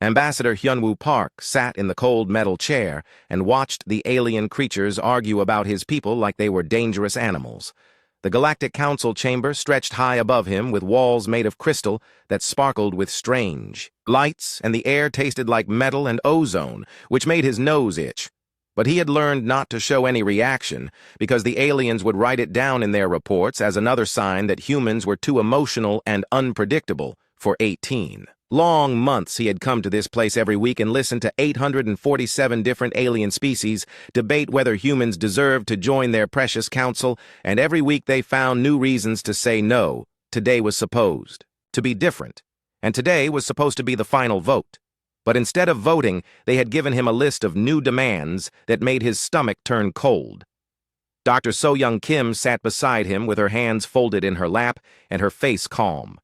Ambassador Hyunwoo Park sat in the cold metal chair and watched the alien creatures argue about his people like they were dangerous animals. The Galactic Council chamber stretched high above him with walls made of crystal that sparkled with strange lights, and the air tasted like metal and ozone, which made his nose itch. But he had learned not to show any reaction, because the aliens would write it down in their reports as another sign that humans were too emotional and unpredictable for 18 long months. He had come to this place every week and listened to 847 different alien species debate whether humans deserved to join their precious council, and every week they found new reasons to say no. Today was supposed to be different, and today was supposed to be the final vote. But instead of voting, they had given him a list of new demands that made his stomach turn cold. Dr. So-Young Kim sat beside him with her hands folded in her lap and her face calm.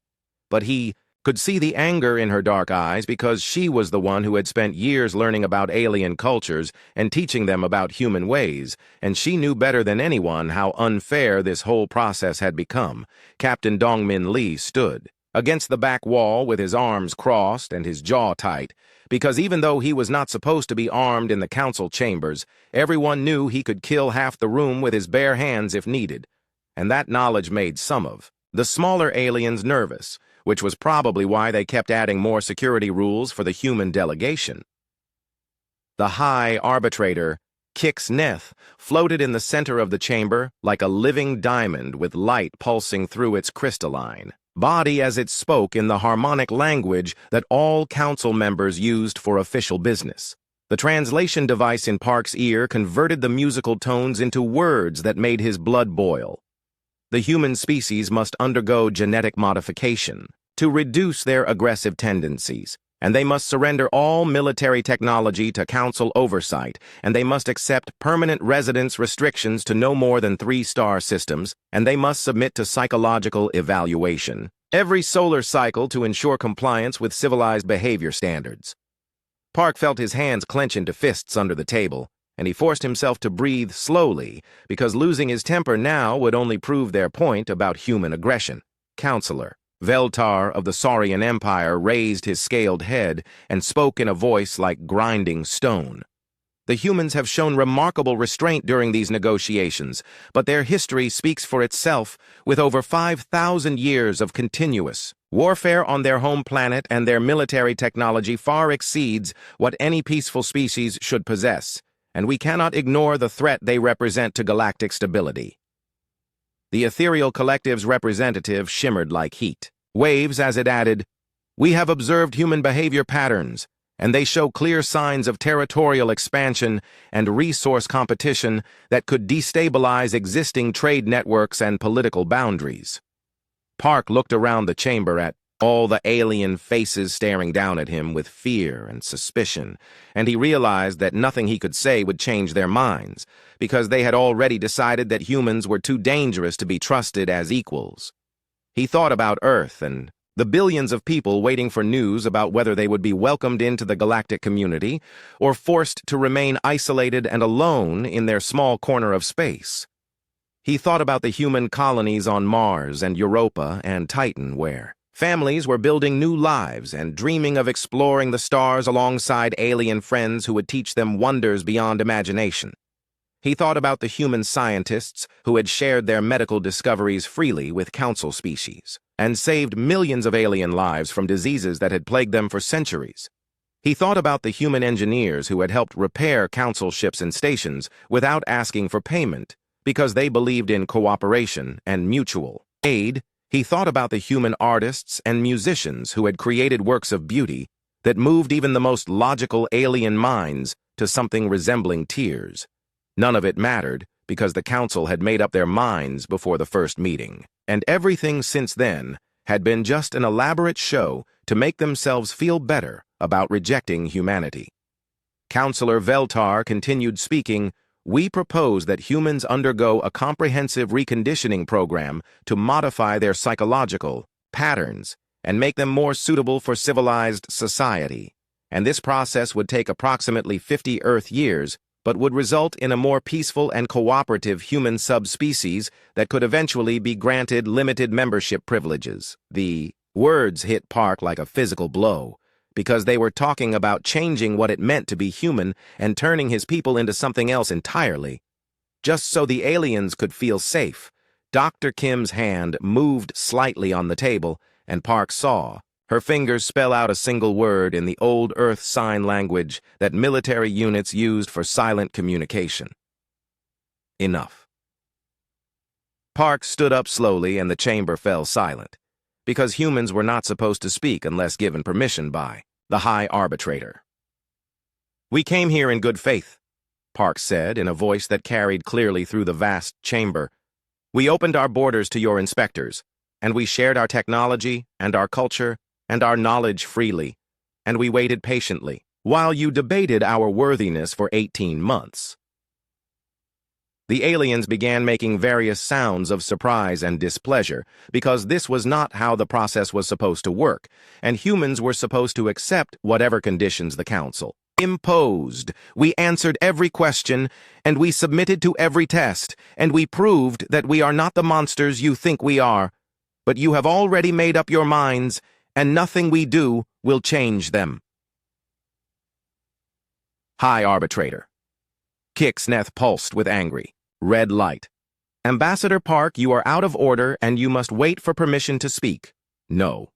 But he could see the anger in her dark eyes because she was the one who had spent years learning about alien cultures and teaching them about human ways, and she knew better than anyone how unfair this whole process had become. Captain Dongmin Lee stood against the back wall with his arms crossed and his jaw tight, because even though he was not supposed to be armed in the council chambers, everyone knew he could kill half the room with his bare hands if needed, and that knowledge made some of the smaller aliens nervous, which was probably why they kept adding more security rules for the human delegation. The High Arbitrator, Kix Neth, floated in the center of the chamber like a living diamond with light pulsing through its crystalline body as it spoke in the harmonic language that all council members used for official business. The translation device in Park's ear converted the musical tones into words that made his blood boil. The human species must undergo genetic modification to reduce their aggressive tendencies, and they must surrender all military technology to council oversight, and they must accept permanent residence restrictions to no more than 3-star systems, and they must submit to psychological evaluation every solar cycle to ensure compliance with civilized behavior standards. Park felt his hands clench into fists under the table, and he forced himself to breathe slowly, because losing his temper now would only prove their point about human aggression. Counselor Veltar of the Saurian Empire raised his scaled head and spoke in a voice like grinding stone. The humans have shown remarkable restraint during these negotiations, but their history speaks for itself, with over 5,000 years of continuous warfare on their home planet, and their military technology far exceeds what any peaceful species should possess, and we cannot ignore the threat they represent to galactic stability. The ethereal collective's representative shimmered like heat waves as it added, "We have observed human behavior patterns, and they show clear signs of territorial expansion and resource competition that could destabilize existing trade networks and political boundaries." Park looked around the chamber at all the alien faces staring down at him with fear and suspicion, and he realized that nothing he could say would change their minds, because they had already decided that humans were too dangerous to be trusted as equals. He thought about Earth and the billions of people waiting for news about whether they would be welcomed into the galactic community or forced to remain isolated and alone in their small corner of space. He thought about the human colonies on Mars and Europa and Titan, where families were building new lives and dreaming of exploring the stars alongside alien friends who would teach them wonders beyond imagination. He thought about the human scientists who had shared their medical discoveries freely with council species and saved millions of alien lives from diseases that had plagued them for centuries. He thought about the human engineers who had helped repair council ships and stations without asking for payment because they believed in cooperation and mutual aid. He thought about the human artists and musicians who had created works of beauty that moved even the most logical alien minds to something resembling tears. None of it mattered because the council had made up their minds before the first meeting, and everything since then had been just an elaborate show to make themselves feel better about rejecting humanity. Counselor Veltar continued speaking, "We propose that humans undergo a comprehensive reconditioning program to modify their psychological patterns and make them more suitable for civilized society, and this process would take approximately 50 Earth years, but would result in a more peaceful and cooperative human subspecies that could eventually be granted limited membership privileges." The words hit Park like a physical blow, because they were talking about changing what it meant to be human and turning his people into something else entirely. Just so the aliens could feel safe, Dr. Kim's hand moved slightly on the table, and Park saw her fingers spell out a single word in the old Earth sign language that military units used for silent communication. Enough. Park stood up slowly and the chamber fell silent, because humans were not supposed to speak unless given permission by the High Arbitrator. "We came here in good faith," Park said in a voice that carried clearly through the vast chamber. "We opened our borders to your inspectors, and we shared our technology and our culture and our knowledge freely, and we waited patiently while you debated our worthiness for 18 months. The aliens began making various sounds of surprise and displeasure, because this was not how the process was supposed to work, and humans were supposed to accept whatever conditions the Council imposed. We answered every question, and we submitted to every test, and we proved that we are not the monsters you think we are. But you have already made up your minds, and nothing we do will change them." High Arbitrator. Kixneth pulsed with angry, red light. "Ambassador Park, you are out of order, and you must wait for permission to speak." "No."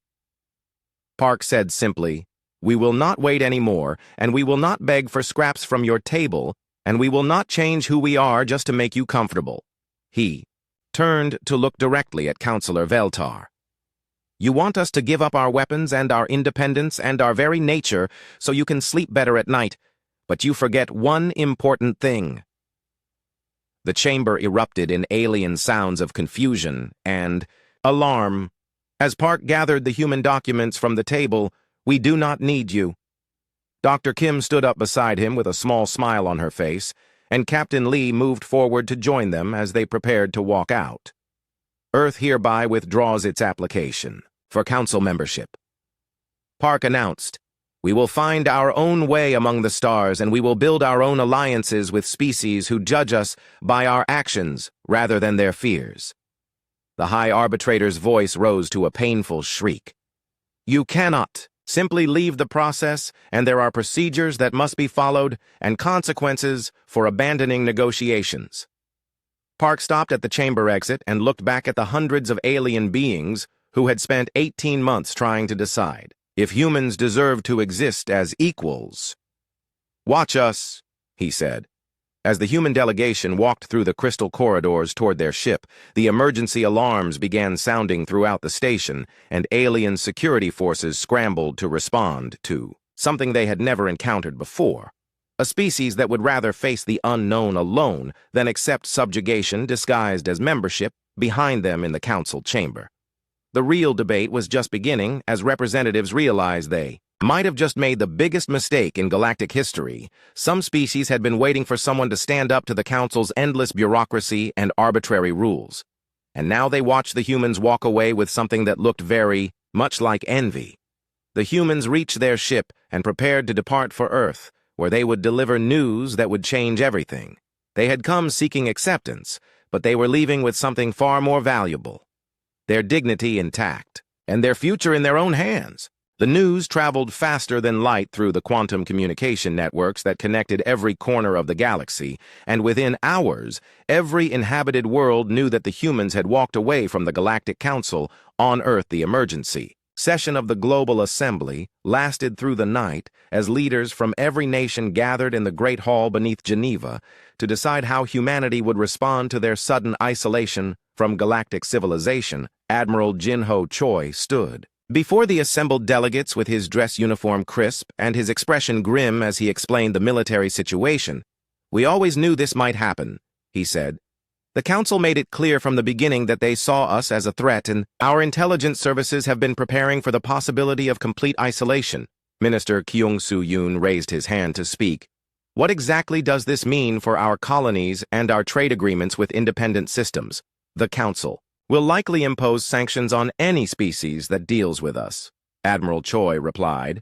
Park said simply, "We will not wait anymore, and we will not beg for scraps from your table, and we will not change who we are just to make you comfortable." He turned to look directly at Counselor Veltar. "You want us to give up our weapons and our independence and our very nature so you can sleep better at night, but you forget one important thing." The chamber erupted in alien sounds of confusion and alarm. As Park gathered the human documents from the table, "We do not need you." Dr. Kim stood up beside him with a small smile on her face, and Captain Lee moved forward to join them as they prepared to walk out. "Earth hereby withdraws its application for Council membership," Park announced. "We will find our own way among the stars, and we will build our own alliances with species who judge us by our actions rather than their fears." The High Arbitrator's voice rose to a painful shriek. "You cannot simply leave the process, and there are procedures that must be followed and consequences for abandoning negotiations." Park stopped at the chamber exit and looked back at the hundreds of alien beings who had spent 18 months trying to decide if humans deserved to exist as equals. "Watch us," he said. As the human delegation walked through the crystal corridors toward their ship, the emergency alarms began sounding throughout the station, and alien security forces scrambled to respond to something they had never encountered before. A species that would rather face the unknown alone than accept subjugation disguised as membership behind them in the council chamber. The real debate was just beginning as representatives realized they might have just made the biggest mistake in galactic history. Some species had been waiting for someone to stand up to the Council's endless bureaucracy and arbitrary rules. And now they watched the humans walk away with something that looked very much like envy. The humans reached their ship and prepared to depart for Earth, where they would deliver news that would change everything. They had come seeking acceptance, but they were leaving with something far more valuable: their dignity intact, and their future in their own hands. The news traveled faster than light through the quantum communication networks that connected every corner of the galaxy, and within hours, every inhabited world knew that the humans had walked away from the Galactic Council. On Earth, the emergency session of the Global Assembly lasted through the night as leaders from every nation gathered in the Great Hall beneath Geneva to decide how humanity would respond to their sudden isolation from galactic civilization. Admiral Jinho Choi stood before the assembled delegates with his dress uniform crisp and his expression grim as he explained the military situation. "We always knew this might happen," he said. "The Council made it clear from the beginning that they saw us as a threat, and our intelligence services have been preparing for the possibility of complete isolation." Minister Kyung-Soo-yoon raised his hand to speak. "What exactly does this mean for our colonies and our trade agreements with independent systems? The Council will likely impose sanctions on any species that deals with us," Admiral Choi replied.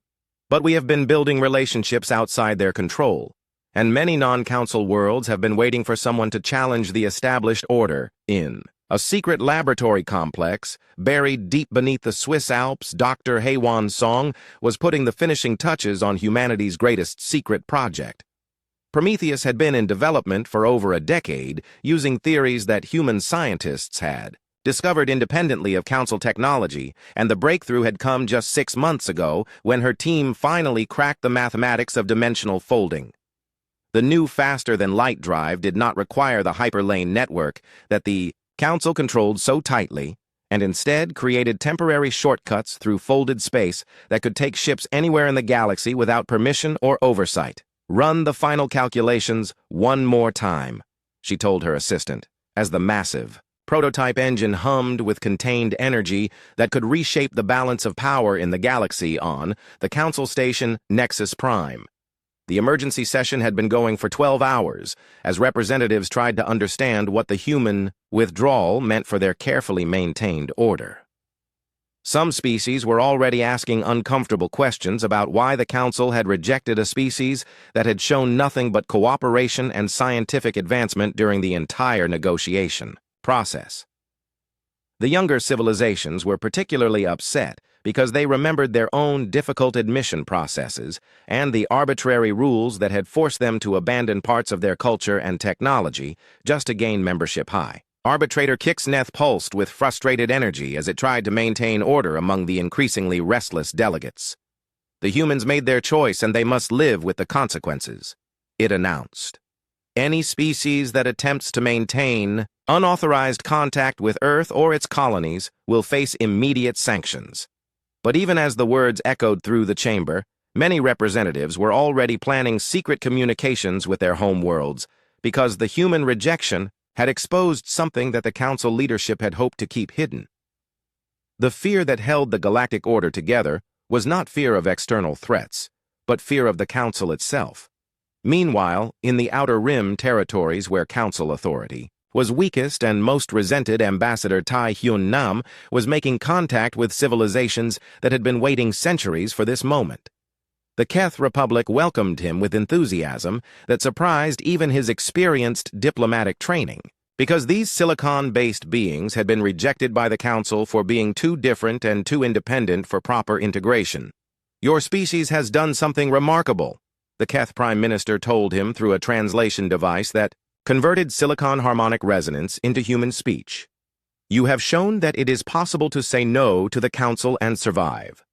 "But we have been building relationships outside their control, and many non-council worlds have been waiting for someone to challenge the established order in A secret laboratory complex, buried deep beneath the Swiss Alps, Dr. Haywan's song was putting the finishing touches on humanity's greatest secret project. Prometheus had been in development for over a decade, using theories that human scientists had discovered independently of Council technology, and the breakthrough had come just 6 months ago when her team finally cracked the mathematics of dimensional folding. The new faster-than-light drive did not require the hyperlane network that the Council controlled so tightly, and instead created temporary shortcuts through folded space that could take ships anywhere in the galaxy without permission or oversight. "Run the final calculations one more time," she told her assistant, as the massive prototype engine hummed with contained energy that could reshape the balance of power in the galaxy on the Council station Nexus Prime. The emergency session had been going for 12 hours, as representatives tried to understand what the human withdrawal meant for their carefully maintained order. Some species were already asking uncomfortable questions about why the Council had rejected a species that had shown nothing but cooperation and scientific advancement during the entire negotiation process. The younger civilizations were particularly upset because they remembered their own difficult admission processes and the arbitrary rules that had forced them to abandon parts of their culture and technology just to gain membership high. Arbitrator Kixneth pulsed with frustrated energy as it tried to maintain order among the increasingly restless delegates. The humans made their choice and they must live with the consequences, it announced. Any species that attempts to maintain unauthorized contact with Earth or its colonies will face immediate sanctions. But even as the words echoed through the chamber, many representatives were already planning secret communications with their home worlds because the human rejection had exposed something that the Council leadership had hoped to keep hidden. The fear that held the galactic order together was not fear of external threats, but fear of the Council itself. Meanwhile, in the Outer Rim territories where Council authority was weakest and most resented, Ambassador Tai Hyun Nam was making contact with civilizations that had been waiting centuries for this moment. The Keth Republic welcomed him with enthusiasm that surprised even his experienced diplomatic training, because these silicon-based beings had been rejected by the Council for being too different and too independent for proper integration. "Your species has done something remarkable," the Keth Prime Minister told him through a translation device that converted silicon harmonic resonance into human speech. "You have shown that it is possible to say no to the Council and survive."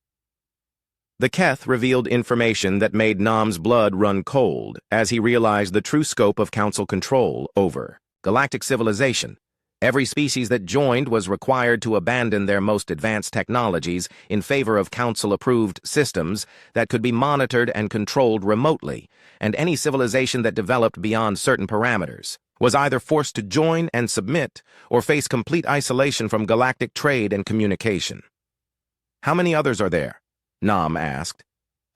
The Keth revealed information that made Nam's blood run cold as he realized the true scope of Council control over galactic civilization. Every species that joined was required to abandon their most advanced technologies in favor of Council-approved systems that could be monitored and controlled remotely, and any civilization that developed beyond certain parameters was either forced to join and submit or face complete isolation from galactic trade and communication. "How many others are there?" Nam asked.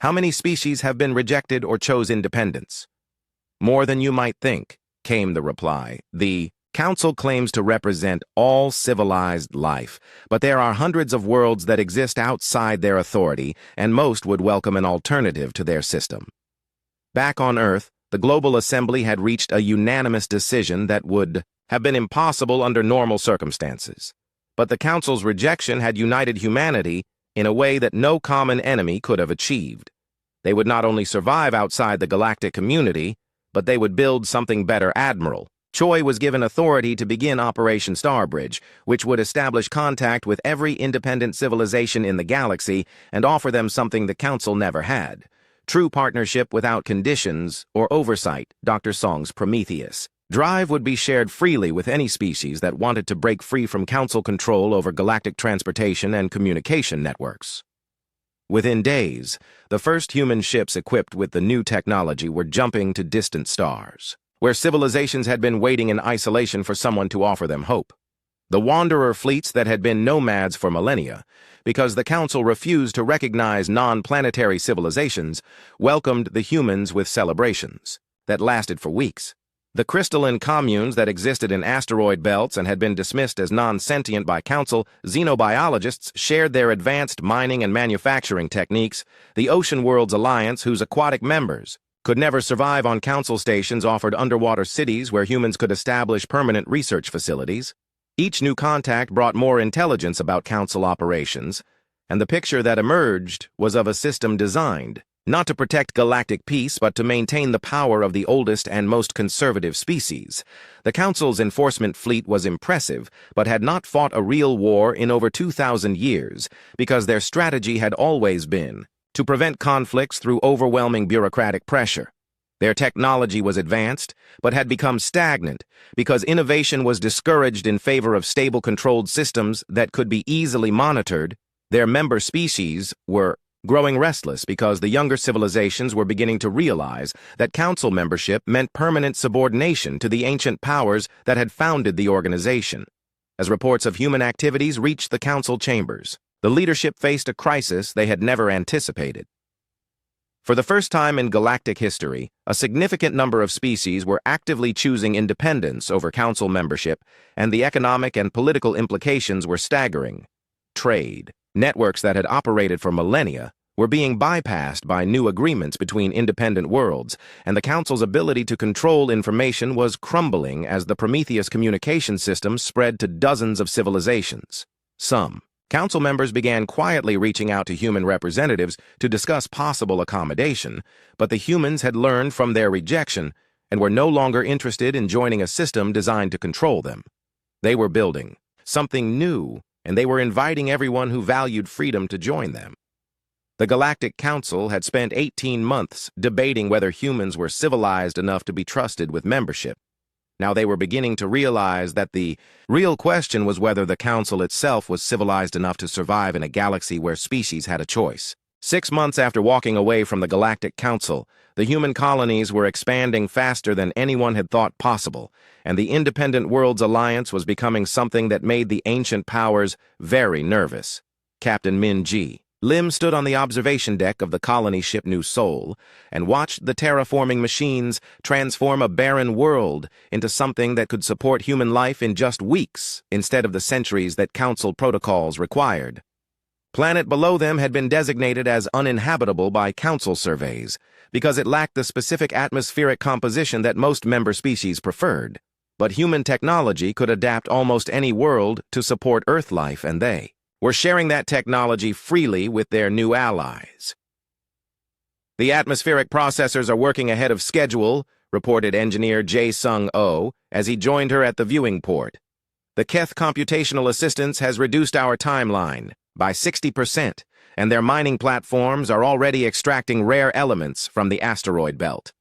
"How many species have been rejected or chose independence?" "More than you might think," came the reply. "The Council claims to represent all civilized life, but there are hundreds of worlds that exist outside their authority, and most would welcome an alternative to their system." Back on Earth, the Global Assembly had reached a unanimous decision that would have been impossible under normal circumstances. But the Council's rejection had united humanity in a way that no common enemy could have achieved. They would not only survive outside the galactic community, but they would build something better. Admiral Choi was given authority to begin Operation Starbridge, which would establish contact with every independent civilization in the galaxy and offer them something the Council never had: true partnership without conditions or oversight. Dr. Song's Prometheus drive would be shared freely with any species that wanted to break free from Council control over galactic transportation and communication networks. Within days, the first human ships equipped with the new technology were jumping to distant stars, where civilizations had been waiting in isolation for someone to offer them hope. The wanderer fleets that had been nomads for millennia, because the Council refused to recognize non-planetary civilizations, welcomed the humans with celebrations that lasted for weeks. The crystalline communes that existed in asteroid belts and had been dismissed as non-sentient by Council xenobiologists shared their advanced mining and manufacturing techniques. The Ocean Worlds Alliance, whose aquatic members could never survive on Council stations, offered underwater cities where humans could establish permanent research facilities. Each new contact brought more intelligence about Council operations, and the picture that emerged was of a system designed not to protect galactic peace, but to maintain the power of the oldest and most conservative species. The Council's enforcement fleet was impressive, but had not fought a real war in over 2,000 years, because their strategy had always been to prevent conflicts through overwhelming bureaucratic pressure. Their technology was advanced, but had become stagnant because innovation was discouraged in favor of stable controlled systems that could be easily monitored. Their member species were growing restless because the younger civilizations were beginning to realize that Council membership meant permanent subordination to the ancient powers that had founded the organization. As reports of human activities reached the Council chambers, the leadership faced a crisis they had never anticipated. For the first time in galactic history, a significant number of species were actively choosing independence over Council membership, and the economic and political implications were staggering. Trade, networks that had operated for millennia, were being bypassed by new agreements between independent worlds, and the Council's ability to control information was crumbling as the Prometheus communication system spread to dozens of civilizations. Some Council members began quietly reaching out to human representatives to discuss possible accommodation, but the humans had learned from their rejection and were no longer interested in joining a system designed to control them. They were building something new, and they were inviting everyone who valued freedom to join them. The Galactic Council had spent 18 months debating whether humans were civilized enough to be trusted with membership. Now they were beginning to realize that the real question was whether the Council itself was civilized enough to survive in a galaxy where species had a choice. 6 months after walking away from the Galactic Council, the human colonies were expanding faster than anyone had thought possible, and the Independent Worlds Alliance was becoming something that made the ancient powers very nervous. Captain Min Ji Lim stood on the observation deck of the colony ship New Seoul and watched the terraforming machines transform a barren world into something that could support human life in just weeks instead of the centuries that Council protocols required. Planet below them had been designated as uninhabitable by Council surveys because it lacked the specific atmospheric composition that most member species preferred. But human technology could adapt almost any world to support Earth life, and they were sharing that technology freely with their new allies. "The atmospheric processors are working ahead of schedule," reported engineer Jae-Sung Oh as he joined her at the viewing port. "The Keth computational assistance has reduced our timeline by 60%, and their mining platforms are already extracting rare elements from the asteroid belt."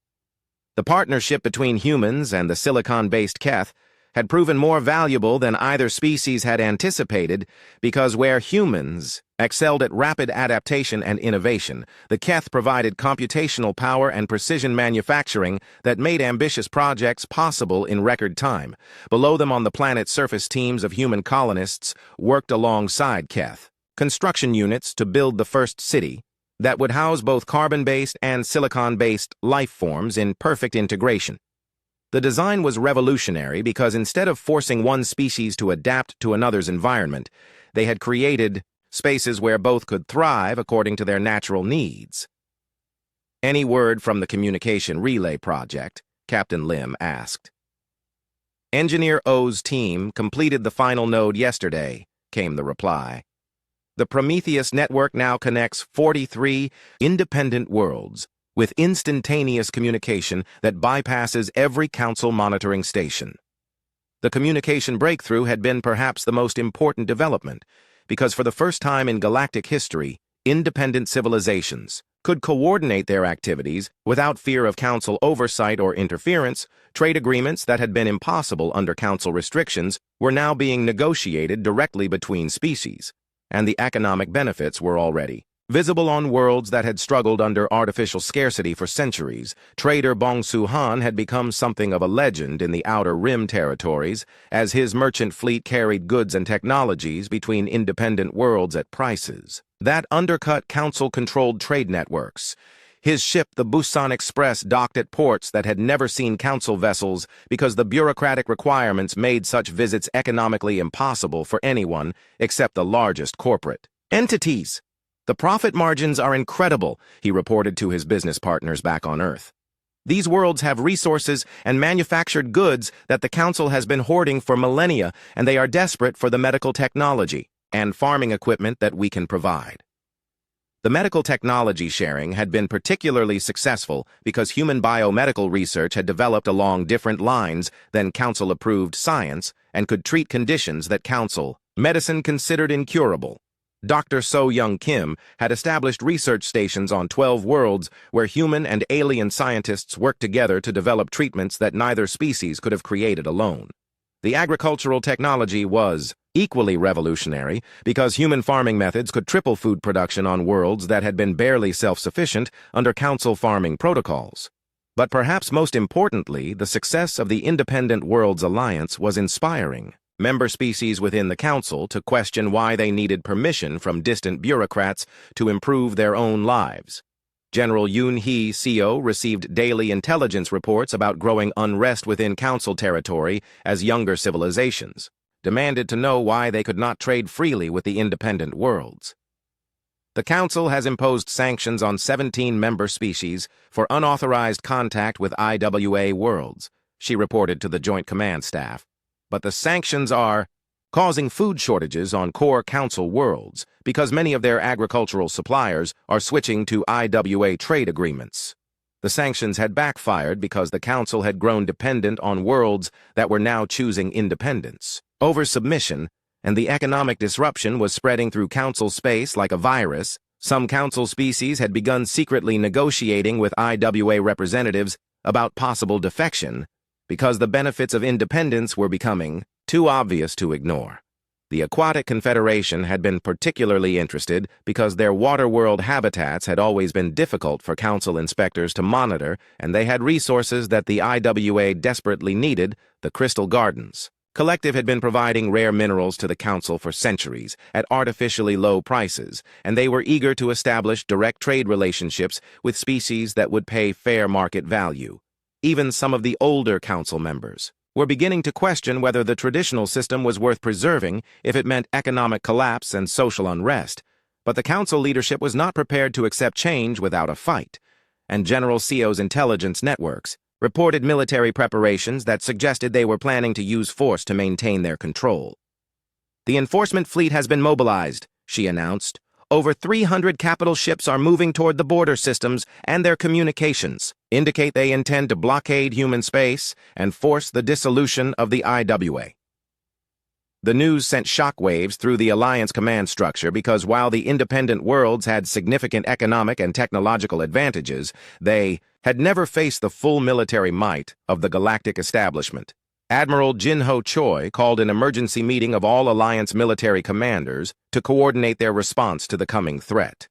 The partnership between humans and the silicon-based Keth had proven more valuable than either species had anticipated because where humans excelled at rapid adaptation and innovation, the Keth provided computational power and precision manufacturing that made ambitious projects possible in record time. Below them on the planet's surface, teams of human colonists worked alongside Keth construction units to build the first city that would house both carbon-based and silicon-based life forms in perfect integration. The design was revolutionary because instead of forcing one species to adapt to another's environment, they had created spaces where both could thrive according to their natural needs. "Any word from the communication relay project?" Captain Lim asked. "Engineer O's team completed the final node yesterday," came the reply. "The Prometheus network now connects 43 independent worlds with instantaneous communication that bypasses every Council monitoring station." The communication breakthrough had been perhaps the most important development, because for the first time in galactic history, independent civilizations could coordinate their activities without fear of Council oversight or interference. Trade agreements that had been impossible under Council restrictions were now being negotiated directly between species, and the economic benefits were already visible on worlds that had struggled under artificial scarcity for centuries. Trader Bong Su-han had become something of a legend in the Outer Rim territories, as his merchant fleet carried goods and technologies between independent worlds at prices that undercut Council-controlled trade networks. His ship, the Busan Express, docked at ports that had never seen Council vessels because the bureaucratic requirements made such visits economically impossible for anyone except the largest corporate entities. "The profit margins are incredible," he reported to his business partners back on Earth. These worlds have resources and manufactured goods that the Council has been hoarding for millennia, and they are desperate for the medical technology and farming equipment that we can provide. The medical technology sharing had been particularly successful because human biomedical research had developed along different lines than Council-approved science and could treat conditions that Council medicine considered incurable. Dr. So-Young Kim had established research stations on 12 worlds where human and alien scientists worked together to develop treatments that neither species could have created alone. The agricultural technology was equally revolutionary because human farming methods could triple food production on worlds that had been barely self-sufficient under Council farming protocols. But perhaps most importantly, the success of the Independent Worlds Alliance was inspiring member species within the Council to question why they needed permission from distant bureaucrats to improve their own lives. General Yoon-hee Seo received daily intelligence reports about growing unrest within Council territory as younger civilizations demanded to know why they could not trade freely with the independent worlds. The Council has imposed sanctions on 17 member species for unauthorized contact with IWA worlds, she reported to the Joint Command Staff. But the sanctions are causing food shortages on core Council worlds because many of their agricultural suppliers are switching to IWA trade agreements. The sanctions had backfired because the Council had grown dependent on worlds that were now choosing independence over submission, and the economic disruption was spreading through Council space like a virus. Some Council species had begun secretly negotiating with IWA representatives about possible defection because the benefits of independence were becoming too obvious to ignore. The Aquatic Confederation had been particularly interested because their water-world habitats had always been difficult for Council inspectors to monitor, and they had resources that the IWA desperately needed, the Crystal Gardens. Collective had been providing rare minerals to the Council for centuries at artificially low prices, and they were eager to establish direct trade relationships with species that would pay fair market value. Even some of the older Council members were beginning to question whether the traditional system was worth preserving if it meant economic collapse and social unrest. But the Council leadership was not prepared to accept change without a fight, and General Seo's intelligence networks reported military preparations that suggested they were planning to use force to maintain their control. The enforcement fleet has been mobilized, she announced. Over 300 capital ships are moving toward the border systems, and their communications indicate they intend to blockade human space and force the dissolution of the IWA. The news sent shockwaves through the Alliance command structure because while the independent worlds had significant economic and technological advantages, they had never faced the full military might of the galactic establishment. Admiral Jin-Ho Choi called an emergency meeting of all Alliance military commanders to coordinate their response to the coming threat.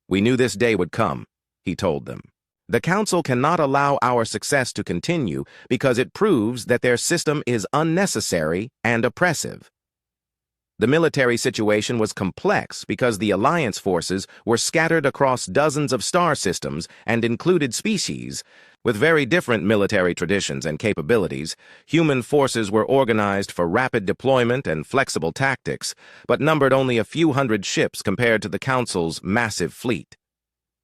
"We knew this day would come," he told them. "The Council cannot allow our success to continue because it proves that their system is unnecessary and oppressive." The military situation was complex because the Alliance forces were scattered across dozens of star systems and included species with very different military traditions and capabilities. Human forces were organized for rapid deployment and flexible tactics, but numbered only a few hundred ships compared to the Council's massive fleet.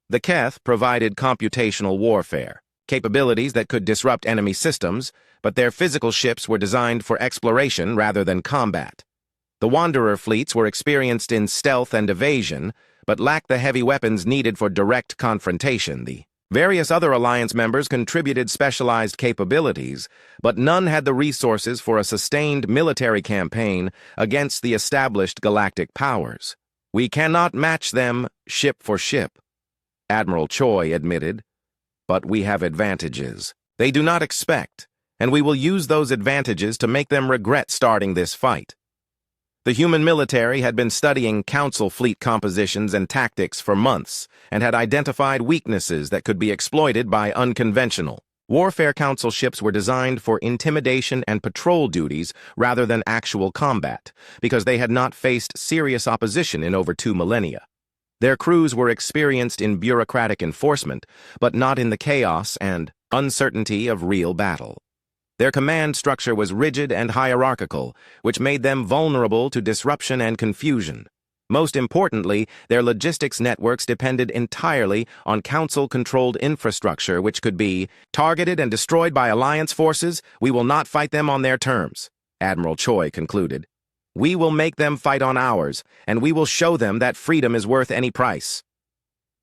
The Keth provided computational warfare, capabilities that could disrupt enemy systems, but their physical ships were designed for exploration rather than combat. The Wanderer fleets were experienced in stealth and evasion, but lacked the heavy weapons needed for direct confrontation. The various other Alliance members contributed specialized capabilities, but none had the resources for a sustained military campaign against the established galactic powers. "We cannot match them ship for ship," Admiral Choi admitted, "but we have advantages they do not expect, and we will use those advantages to make them regret starting this fight." The human military had been studying Council fleet compositions and tactics for months and had identified weaknesses that could be exploited by unconventional warfare. Council ships were designed for intimidation and patrol duties rather than actual combat because they had not faced serious opposition in over 2 millennia. Their crews were experienced in bureaucratic enforcement, but not in the chaos and uncertainty of real battle. Their command structure was rigid and hierarchical, which made them vulnerable to disruption and confusion. Most importantly, their logistics networks depended entirely on Council-controlled infrastructure which could be targeted and destroyed by Alliance forces. We will not fight them on their terms, Admiral Choi concluded. We will make them fight on ours, and we will show them that freedom is worth any price.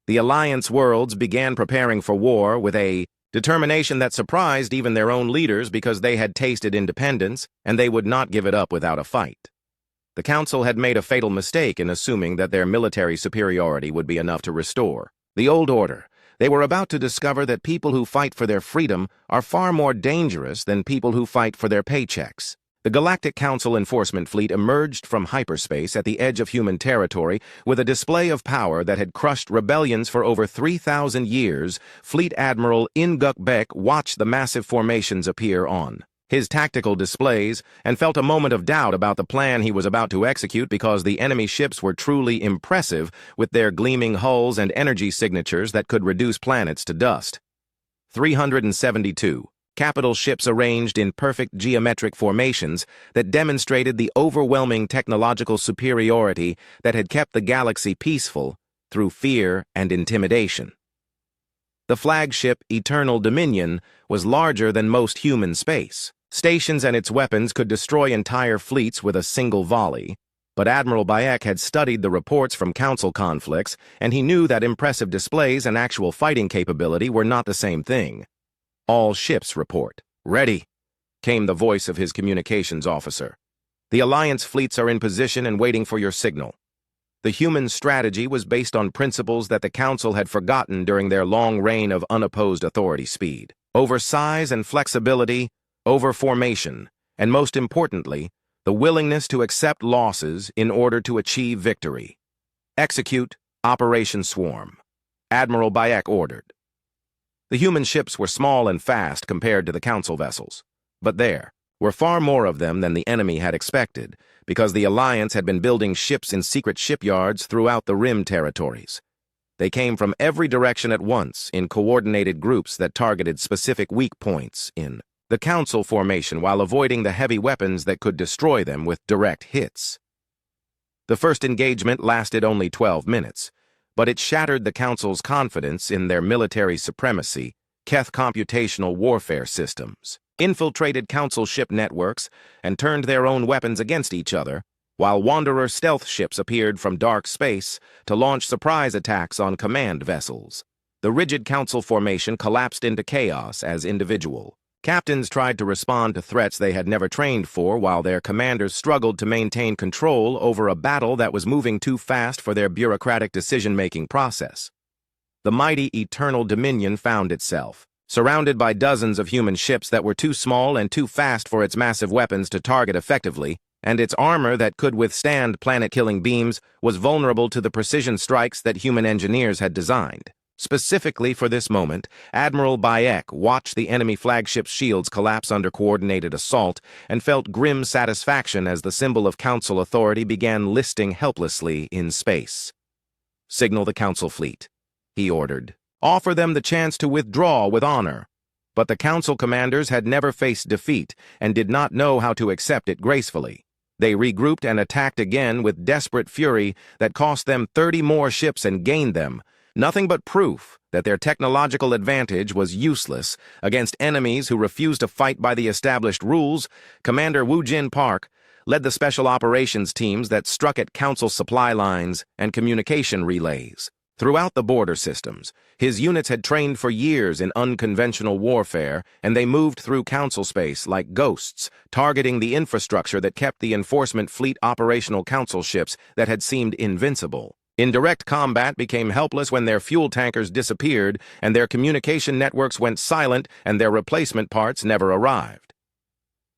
The Alliance worlds began preparing for war with a determination that surprised even their own leaders because they had tasted independence, and they would not give it up without a fight. The Council had made a fatal mistake in assuming that their military superiority would be enough to restore the old order. They were about to discover that people who fight for their freedom are far more dangerous than people who fight for their paychecks. The Galactic Council Enforcement Fleet emerged from hyperspace at the edge of human territory with a display of power that had crushed rebellions for over 3,000 years. Fleet Admiral In-Guk Baek watched the massive formations appear on his tactical displays and felt a moment of doubt about the plan he was about to execute because the enemy ships were truly impressive with their gleaming hulls and energy signatures that could reduce planets to dust. 372. Capital ships arranged in perfect geometric formations that demonstrated the overwhelming technological superiority that had kept the galaxy peaceful through fear and intimidation. The flagship Eternal Dominion was larger than most human space. Stations and its weapons could destroy entire fleets with a single volley, but Admiral Bayek had studied the reports from Council conflicts, and he knew that impressive displays and actual fighting capability were not the same thing. All ships report. Ready, came the voice of his communications officer. The Alliance fleets are in position and waiting for your signal. The human strategy was based on principles that the Council had forgotten during their long reign of unopposed authority: speed, over size and flexibility, over formation, and most importantly, the willingness to accept losses in order to achieve victory. Execute Operation Swarm, Admiral Bayek ordered. The human ships were small and fast compared to the Council vessels, but there were far more of them than the enemy had expected, because the Alliance had been building ships in secret shipyards throughout the Rim territories. They came from every direction at once in coordinated groups that targeted specific weak points in the Council formation while avoiding the heavy weapons that could destroy them with direct hits. The first engagement lasted only 12 minutes, but it shattered the Council's confidence in their military supremacy. Keth computational warfare systems infiltrated Council ship networks and turned their own weapons against each other, while Wanderer stealth ships appeared from dark space to launch surprise attacks on command vessels. The rigid Council formation collapsed into chaos as individual captains tried to respond to threats they had never trained for, while their commanders struggled to maintain control over a battle that was moving too fast for their bureaucratic decision-making process. The mighty Eternal Dominion found itself surrounded by dozens of human ships that were too small and too fast for its massive weapons to target effectively, and its armor that could withstand planet-killing beams was vulnerable to the precision strikes that human engineers had designed. Specifically for this moment, Admiral Bayek watched the enemy flagship's shields collapse under coordinated assault and felt grim satisfaction as the symbol of Council authority began listing helplessly in space. "Signal the Council fleet," he ordered. "Offer them the chance to withdraw with honor." But the Council commanders had never faced defeat and did not know how to accept it gracefully. They regrouped and attacked again with desperate fury that cost them 30 more ships and gained them nothing but proof that their technological advantage was useless against enemies who refused to fight by the established rules. Commander Woo Jin Park led the special operations teams that struck at Council supply lines and communication relays. Throughout the border systems, his units had trained for years in unconventional warfare, and they moved through Council space like ghosts, targeting the infrastructure that kept the enforcement fleet operational Council ships that had seemed invincible. In direct combat became helpless when their fuel tankers disappeared and their communication networks went silent and their replacement parts never arrived.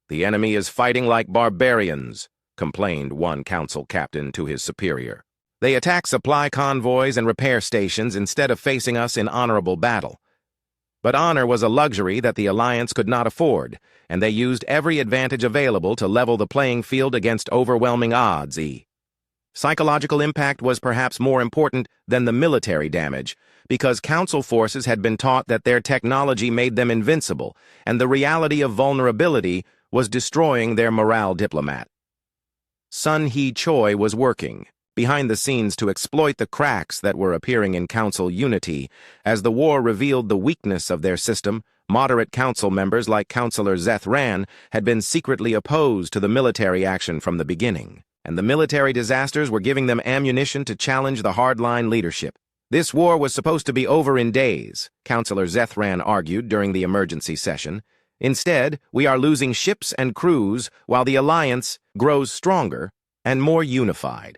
"The enemy is fighting like barbarians," complained one Council captain to his superior. "They attack supply convoys and repair stations instead of facing us in honorable battle." But honor was a luxury that the Alliance could not afford, and they used every advantage available to level the playing field against overwhelming odds. Psychological impact was perhaps more important than the military damage, because Council forces had been taught that their technology made them invincible, and the reality of vulnerability was destroying their morale diplomat. Sun Hee Choi was working, behind the scenes to exploit the cracks that were appearing in Council unity. As the war revealed the weakness of their system, moderate council members like Councillor Zeth Ran had been secretly opposed to the military action from the beginning, and the military disasters were giving them ammunition to challenge the hardline leadership. This war was supposed to be over in days, Councillor Zeth Ran argued during the emergency session. Instead, we are losing ships and crews while the alliance grows stronger and more unified.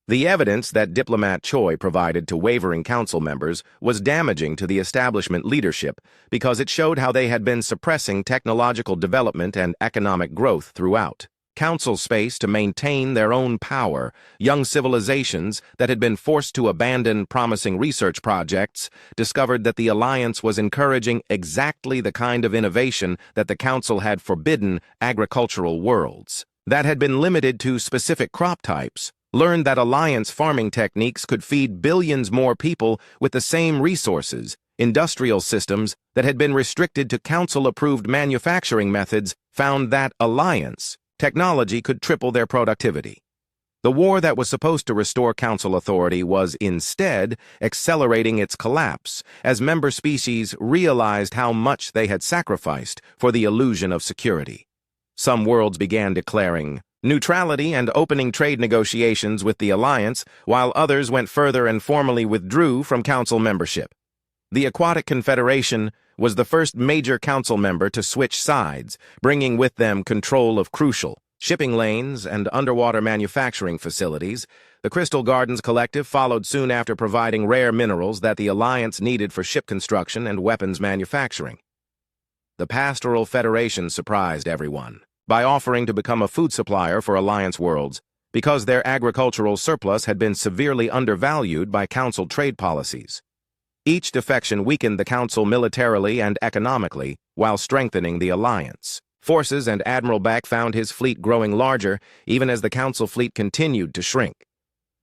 The evidence that Diplomat Choi provided to wavering council members was damaging to the establishment leadership because it showed how they had been suppressing technological development and economic growth throughout council space to maintain their own power. Young civilizations that had been forced to abandon promising research projects discovered that the alliance was encouraging exactly the kind of innovation that the council had forbidden. Agricultural worlds that had been limited to specific crop types learned that alliance farming techniques could feed billions more people with the same resources. Industrial systems that had been restricted to council-approved manufacturing methods found that alliance technology could triple their productivity. The war that was supposed to restore council authority was instead accelerating its collapse as member species realized how much they had sacrificed for the illusion of security. Some worlds began declaring neutrality and opening trade negotiations with the alliance, while others went further and formally withdrew from council membership. The Aquatic Confederation was the first major council member to switch sides, bringing with them control of crucial shipping lanes and underwater manufacturing facilities. The Crystal Gardens Collective followed soon after, providing rare minerals that the Alliance needed for ship construction and weapons manufacturing. The Pastoral Federation surprised everyone by offering to become a food supplier for Alliance worlds because their agricultural surplus had been severely undervalued by Council trade policies. Each defection weakened the Council militarily and economically, while strengthening the Alliance forces, and Admiral Beck found his fleet growing larger even as the Council fleet continued to shrink.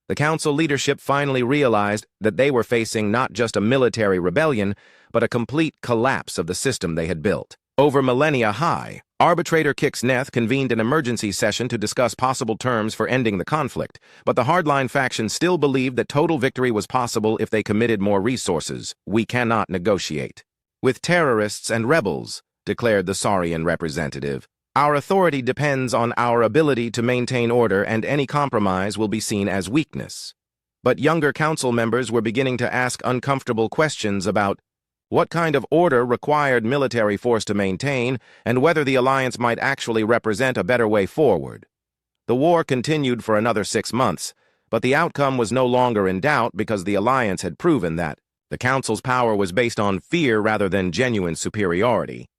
The Council leadership finally realized that they were facing not just a military rebellion, but a complete collapse of the system they had built. Over millennia high, Arbitrator Kix Neth convened an emergency session to discuss possible terms for ending the conflict, but the hardline faction still believed that total victory was possible if they committed more resources. We cannot negotiate with terrorists and rebels, declared the Saurian representative. Our authority depends on our ability to maintain order, and any compromise will be seen as weakness. But younger council members were beginning to ask uncomfortable questions about what kind of order required military force to maintain, and whether the alliance might actually represent a better way forward. The war continued for another 6 months, but the outcome was no longer in doubt because the alliance had proven that the council's power was based on fear rather than genuine superiority.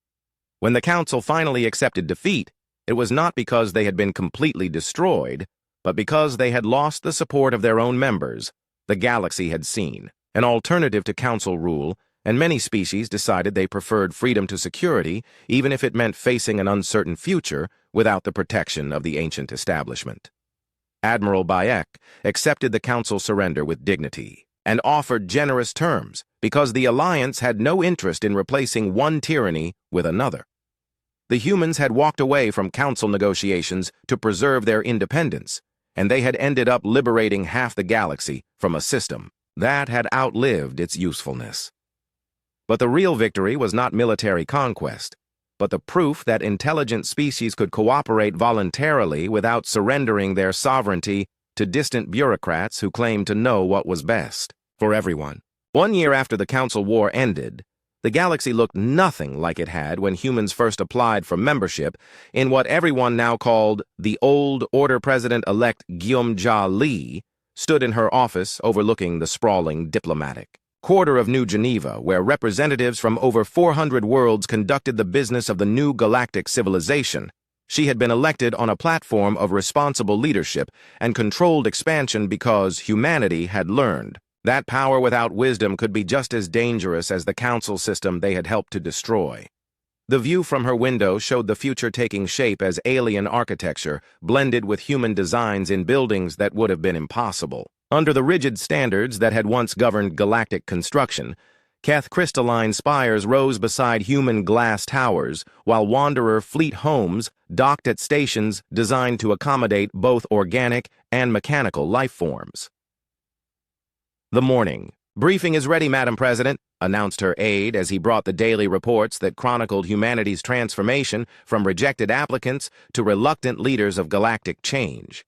When the council finally accepted defeat, it was not because they had been completely destroyed, but because they had lost the support of their own members. The galaxy had seen an alternative to council rule, and many species decided they preferred freedom to security, even if it meant facing an uncertain future without the protection of the ancient establishment. Admiral Bayek accepted the council surrender with dignity and offered generous terms because the alliance had no interest in replacing one tyranny with another. The humans had walked away from council negotiations to preserve their independence, and they had ended up liberating half the galaxy from a system that had outlived its usefulness. But the real victory was not military conquest, but the proof that intelligent species could cooperate voluntarily without surrendering their sovereignty to distant bureaucrats who claimed to know what was best for everyone. 1 year after the Council War ended, the galaxy looked nothing like it had when humans first applied for membership in what everyone now called the Old Order. President-elect Guillaume Ja Li stood in her office overlooking the sprawling diplomatic quarter of New Geneva, where representatives from over 400 worlds conducted the business of the new galactic civilization. She had been elected on a platform of responsible leadership and controlled expansion because humanity had learned that power without wisdom could be just as dangerous as the council system they had helped to destroy. The view from her window showed the future taking shape as alien architecture blended with human designs in buildings that would have been impossible under the rigid standards that had once governed galactic construction. Keth crystalline spires rose beside human glass towers, while wanderer fleet homes docked at stations designed to accommodate both organic and mechanical life forms. The morning. "Briefing is ready, Madam President," announced her aide as he brought the daily reports that chronicled humanity's transformation from rejected applicants to reluctant leaders of galactic change.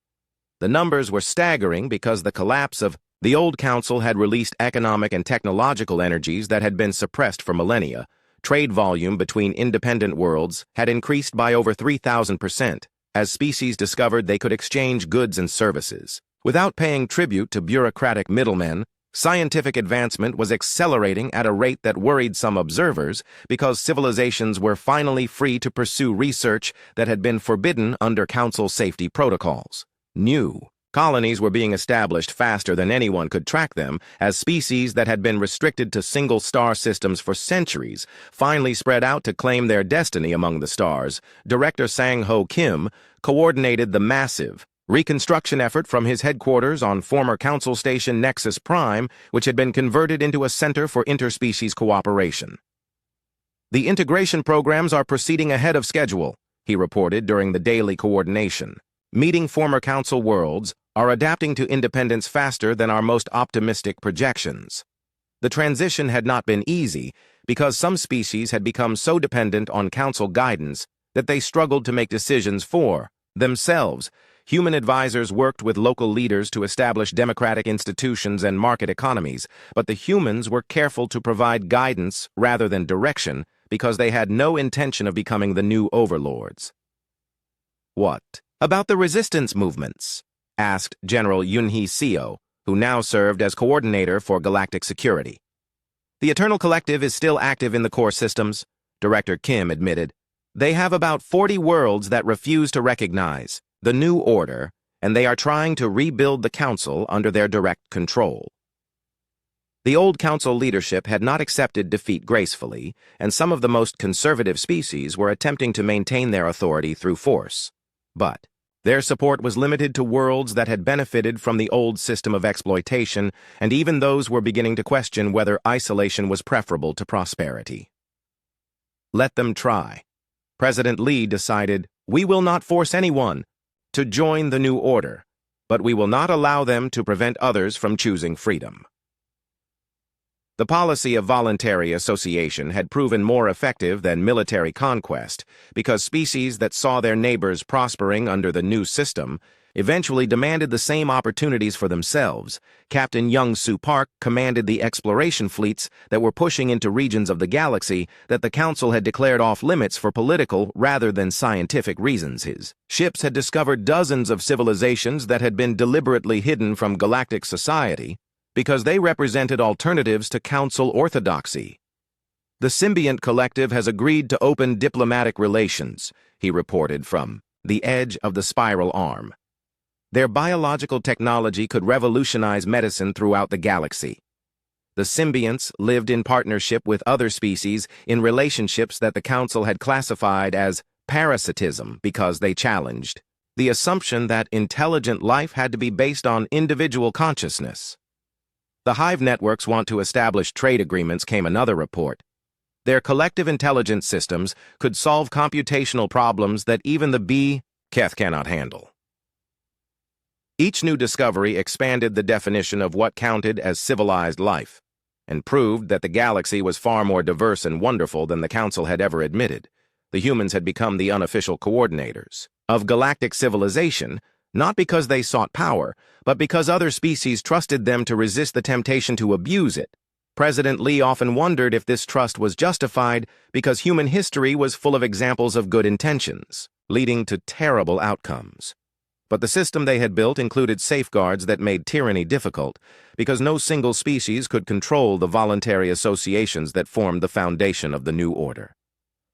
The numbers were staggering because the collapse of the old council had released economic and technological energies that had been suppressed for millennia. Trade volume between independent worlds had increased by over 3,000%, as species discovered they could exchange goods and services. Without paying tribute to bureaucratic middlemen, scientific advancement was accelerating at a rate that worried some observers because civilizations were finally free to pursue research that had been forbidden under council safety protocols. New colonies were being established faster than anyone could track them, as species that had been restricted to single star systems for centuries finally spread out to claim their destiny among the stars. Director Sang-Ho Kim coordinated the massive reconstruction effort from his headquarters on former council station Nexus Prime, which had been converted into a center for interspecies cooperation. "The integration programs are proceeding ahead of schedule," he reported during the daily coordination. "Meeting former council worlds are adapting to independence faster than our most optimistic projections." The transition had not been easy because some species had become so dependent on council guidance that they struggled to make decisions for themselves. Human advisors worked with local leaders to establish democratic institutions and market economies, but the humans were careful to provide guidance rather than direction because they had no intention of becoming the new overlords. "What about the resistance movements?" asked General Yunhee Seo, who now served as coordinator for galactic security. "The Eternal Collective is still active in the core systems," Director Kim admitted. "They have about 40 worlds that refuse to recognize the new order, and they are trying to rebuild the council under their direct control." The old council leadership had not accepted defeat gracefully, and some of the most conservative species were attempting to maintain their authority through force. But their support was limited to worlds that had benefited from the old system of exploitation, and even those were beginning to question whether isolation was preferable to prosperity. "Let them try." President Lee decided, "We will not force anyone to join the new order, but we will not allow them to prevent others from choosing freedom." The policy of voluntary association had proven more effective than military conquest because species that saw their neighbors prospering under the new system eventually demanded the same opportunities for themselves. Captain Young-Soo Park commanded the exploration fleets that were pushing into regions of the galaxy that the Council had declared off-limits for political rather than scientific reasons. His ships had discovered dozens of civilizations that had been deliberately hidden from galactic society because they represented alternatives to Council orthodoxy. "The Symbiont Collective has agreed to open diplomatic relations," he reported from the edge of the spiral arm. Their biological technology could revolutionize medicine throughout the galaxy. The symbionts lived in partnership with other species in relationships that the Council had classified as parasitism because they challenged the assumption that intelligent life had to be based on individual consciousness. "The hive networks want to establish trade agreements," came another report. "Their collective intelligence systems could solve computational problems that even the Keth cannot handle." Each new discovery expanded the definition of what counted as civilized life, and proved that the galaxy was far more diverse and wonderful than the Council had ever admitted. The humans had become the unofficial coordinators of galactic civilization, not because they sought power, but because other species trusted them to resist the temptation to abuse it. President Lee often wondered if this trust was justified because human history was full of examples of good intentions, leading to terrible outcomes. But the system they had built included safeguards that made tyranny difficult, because no single species could control the voluntary associations that formed the foundation of the new order.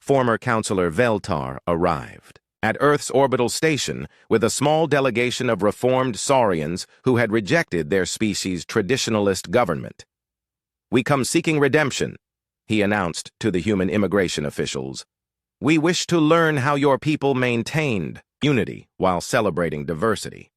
Former Councilor Veltar arrived at Earth's orbital station with a small delegation of reformed Saurians who had rejected their species' traditionalist government. "We come seeking redemption," he announced to the human immigration officials. "We wish to learn how your people maintained unity while celebrating diversity."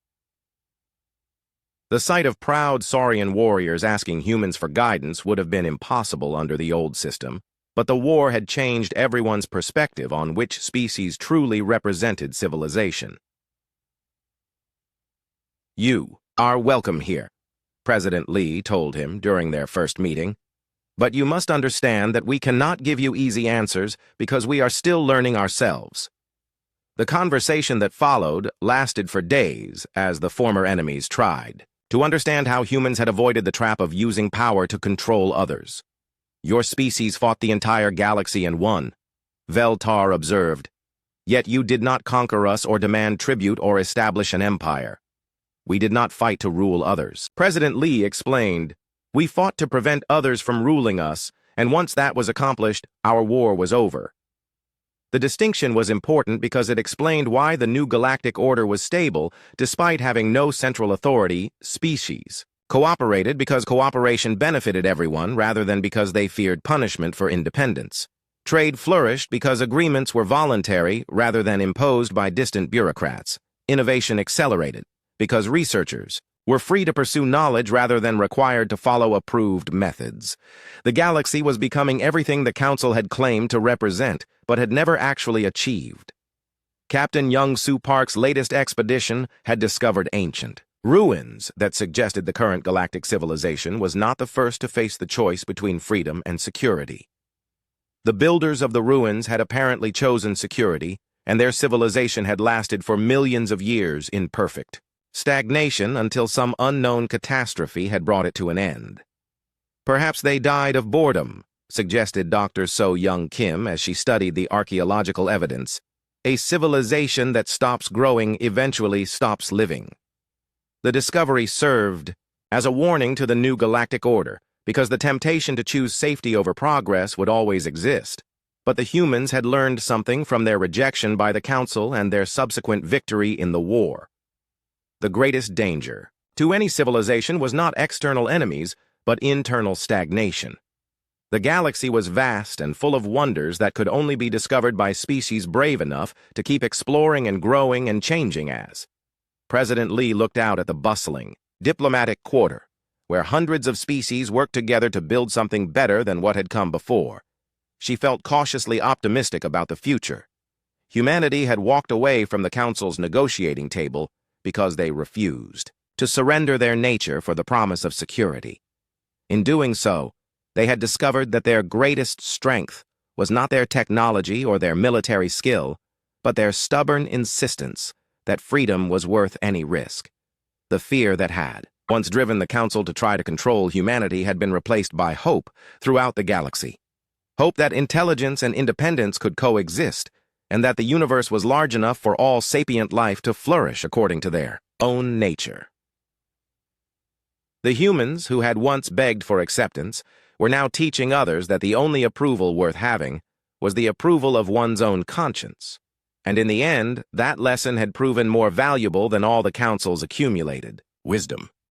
The sight of proud Saurian warriors asking humans for guidance would have been impossible under the old system, but the war had changed everyone's perspective on which species truly represented civilization. "You are welcome here," President Lee told him during their first meeting. "But you must understand that we cannot give you easy answers because we are still learning ourselves." The conversation that followed lasted for days as the former enemies tried to understand how humans had avoided the trap of using power to control others. "Your species fought the entire galaxy and won," Veltar observed. "Yet you did not conquer us or demand tribute or establish an empire. We did not fight to rule others." President Lee explained, "We fought to prevent others from ruling us, and once that was accomplished, our war was over." The distinction was important because it explained why the new galactic order was stable despite having no central authority. Species cooperated because cooperation benefited everyone rather than because they feared punishment for independence. Trade flourished because agreements were voluntary rather than imposed by distant bureaucrats. Innovation accelerated because researchers were free to pursue knowledge rather than required to follow approved methods. The galaxy was becoming everything the Council had claimed to represent, but had never actually achieved. Captain Young-Soo Park's latest expedition had discovered ancient ruins that suggested the current galactic civilization was not the first to face the choice between freedom and security. The builders of the ruins had apparently chosen security, and their civilization had lasted for millions of years in perfect stagnation until some unknown catastrophe had brought it to an end. "Perhaps they died of boredom," suggested Dr. So Young Kim as she studied the archaeological evidence. "A civilization that stops growing eventually stops living." The discovery served as a warning to the new galactic order, because the temptation to choose safety over progress would always exist. But the humans had learned something from their rejection by the Council and their subsequent victory in the war. The greatest danger to any civilization was not external enemies, but internal stagnation. The galaxy was vast and full of wonders that could only be discovered by species brave enough to keep exploring and growing and changing as. President Lee looked out at the bustling, diplomatic quarter, where hundreds of species worked together to build something better than what had come before. She felt cautiously optimistic about the future. Humanity had walked away from the Council's negotiating table because they refused to surrender their nature for the promise of security. In doing so, they had discovered that their greatest strength was not their technology or their military skill, but their stubborn insistence that freedom was worth any risk. The fear that had once driven the Council to try to control humanity had been replaced by hope throughout the galaxy. Hope that intelligence and independence could coexist, and that the universe was large enough for all sapient life to flourish according to their own nature. The humans, who had once begged for acceptance, were now teaching others that the only approval worth having was the approval of one's own conscience. And in the end, that lesson had proven more valuable than all the Council's accumulated wisdom.